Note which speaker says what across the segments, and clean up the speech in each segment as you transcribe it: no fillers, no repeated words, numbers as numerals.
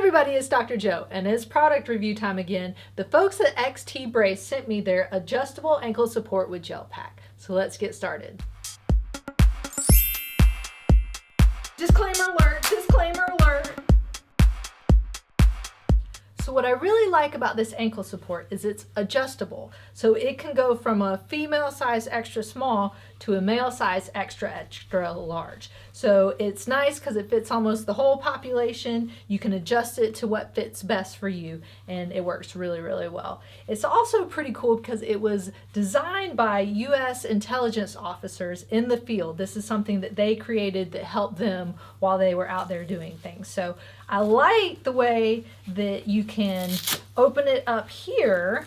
Speaker 1: everybody, it's Dr. Joe, and it's product review time again. The folks at XT Brace sent me their adjustable ankle support with gel pack. So let's get started. Disclaimer alert, disclaimer alert. So what I really like about this ankle support is it's adjustable. So it can go from a female size extra small to a male size extra large. So it's nice because it fits almost the whole population. You can adjust it to what fits best for you, and it works really, really well. It's also pretty cool because it was designed by U.S. intelligence officers in the field. This is something that they created that helped them while they were out there doing things. So I like the way that you can open it up here,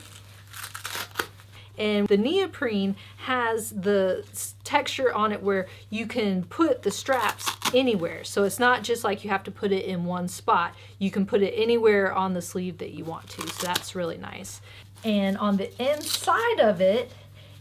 Speaker 1: and the neoprene has the texture on it where you can put the straps anywhere. So it's not just like you have to put it in one spot. You can put it anywhere on the sleeve that you want to. So that's really nice. And on the inside of it,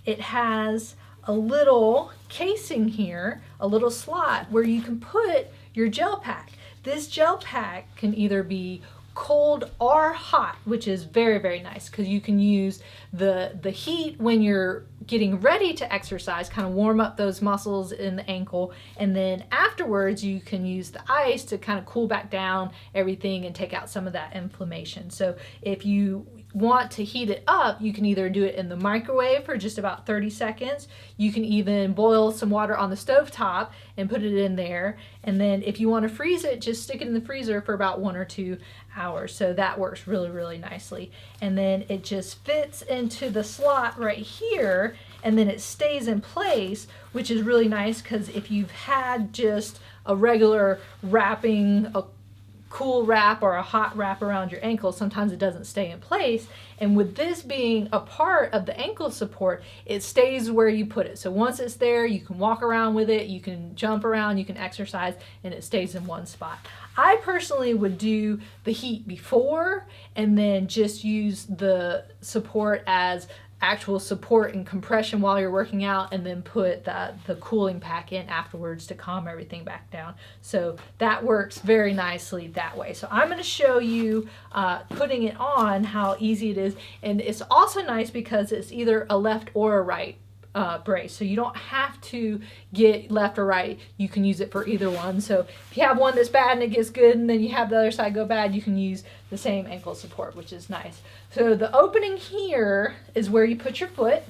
Speaker 1: it has a little casing here, a little slot where you can put your gel pack. This gel pack can either be cold or hot, which is very, very nice because you can use the heat when you're getting ready to exercise, kind of warm up those muscles in the ankle, and then afterwards you can use the ice to kind of cool back down everything and take out some of that inflammation. So if you want to heat it up, you can either do it in the microwave for just about 30 seconds. You can even boil some water on the stove top and put it in there. And then if you want to freeze it, just stick it in the freezer for about 1 or 2 hours. So that works really, really nicely. And then it just fits into the slot right here, and then it stays in place, which is really nice because if you've had just a regular wrapping, a cool wrap or a hot wrap around your ankle, sometimes it doesn't stay in place. And with this being a part of the ankle support, it stays where you put it. So once it's there, you can walk around with it, you can jump around, you can exercise, and it stays in one spot. I personally would do the heat before and then just use the support as actual support and compression while you're working out, and then put the cooling pack in afterwards to calm everything back down. So that works very nicely that way. So I'm going to show you putting it on, how easy it is. And it's also nice because it's either a left or a right brace, so you don't have to get left or right. You can use it for either one. So if you have one that's bad and it gets good, and then you have the other side go bad, you can use the same ankle support, which is nice. So the opening here is where you put your foot,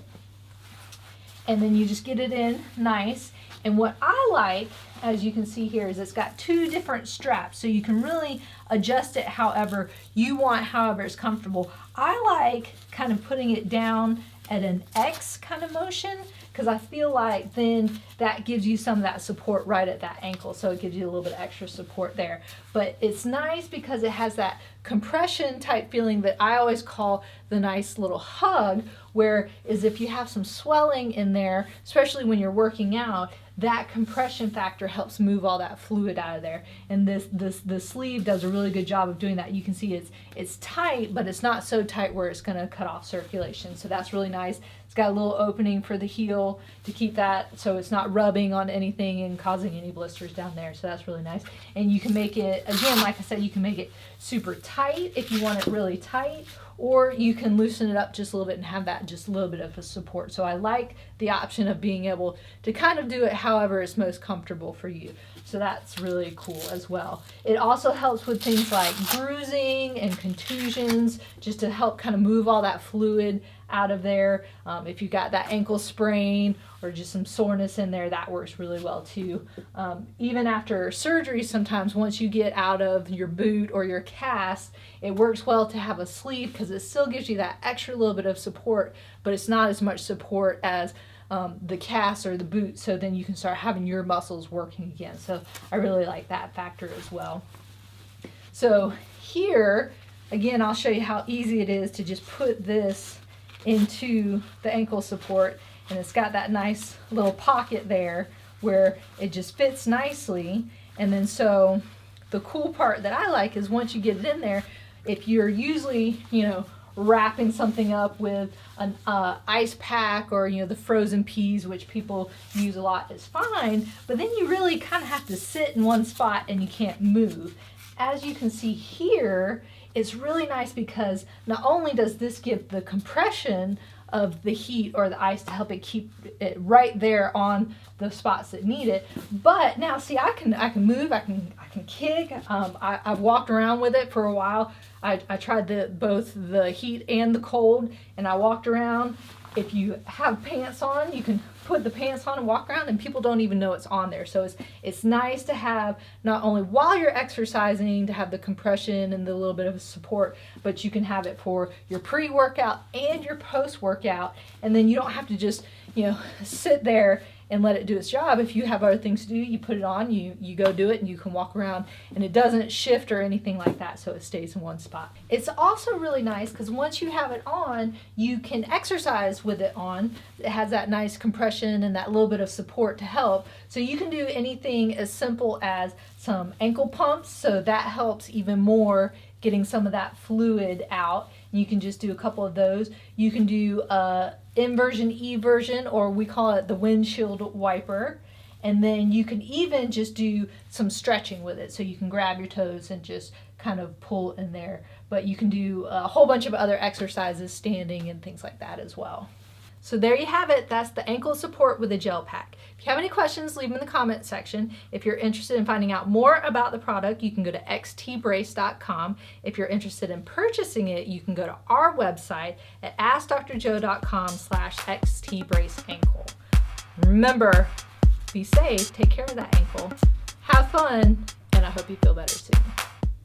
Speaker 1: and then you just get it in nice. And what I like, as you can see here, is it's got 2 different straps, so you can really adjust it however you want, however it's comfortable. I like kind of putting it down at an X kind of motion, because I feel like then that gives you some of that support right at that ankle, so it gives you a little bit of extra support there. But it's nice because it has that compression type feeling that I always call the nice little hug, where is if you have some swelling in there, especially when you're working out, that compression factor helps move all that fluid out of there. And the sleeve does a really good job of doing that. You can see it's tight, but it's not so tight where it's going to cut off circulation. So that's really nice. It's got a little opening for the heel to keep that so it's not rubbing on anything and causing any blisters down there. So that's really nice. And you can make it, again, like I said, you can make it super tight if you want it really tight, or you can loosen it up just a little bit and have that just a little bit of a support. So I like the option of being able to kind of do it however is most comfortable for you. So that's really cool as well. It also helps with things like bruising and contusions, just to help kind of move all that fluid out of there. If you've got that ankle sprain or just some soreness in there, that works really well too. Even after surgery, sometimes once you get out of your boot or your cast, it works well to have a sleeve because it still gives you that extra little bit of support, but it's not as much support as the cast or the boot, so then you can start having your muscles working again. So I really like that factor as well. So here, again, I'll show you how easy it is to just put this into the ankle support, and it's got that nice little pocket there where it just fits nicely. And then so the cool part that I like is once you get it in there, if you're usually, wrapping something up with an ice pack or the frozen peas, which people use a lot, is fine, but then you really kind of have to sit in one spot and you can't move. as you can see here, it's really nice because not only does this give the compression of the heat or the ice to help it keep it right there on the spots that need it, but now see, I can move, I can kick. I've walked around with it for a while. I tried both the heat and the cold, and I walked around. If you have pants on, you can put the pants on and walk around, and people don't even know it's on there. So it's nice to have, not only while you're exercising, to have the compression and the little bit of support, but you can have it for your pre-workout and your post-workout, and then you don't have to just, sit there and let it do its job. If you have other things to do, you put it on, you go do it, and you can walk around, and it doesn't shift or anything like that, so it stays in one spot. It's also really nice because once you have it on, you can exercise with it on. It has that nice compression and that little bit of support to help. So you can do anything as simple as some ankle pumps, so that helps even more getting some of that fluid out. You can just do a couple of those. You can do inversion, eversion, or we call it the windshield wiper. And then you can even just do some stretching with it. So you can grab your toes and just kind of pull in there. But you can do a whole bunch of other exercises standing and things like that as well. So there you have it. That's the ankle support with a gel pack. If you have any questions, leave them in the comment section. If you're interested in finding out more about the product, you can go to xtbrace.com. If you're interested in purchasing it, you can go to our website at AskDoctorJo.com/xtbraceankle. Remember, be safe, take care of that ankle, have fun, and I hope you feel better soon.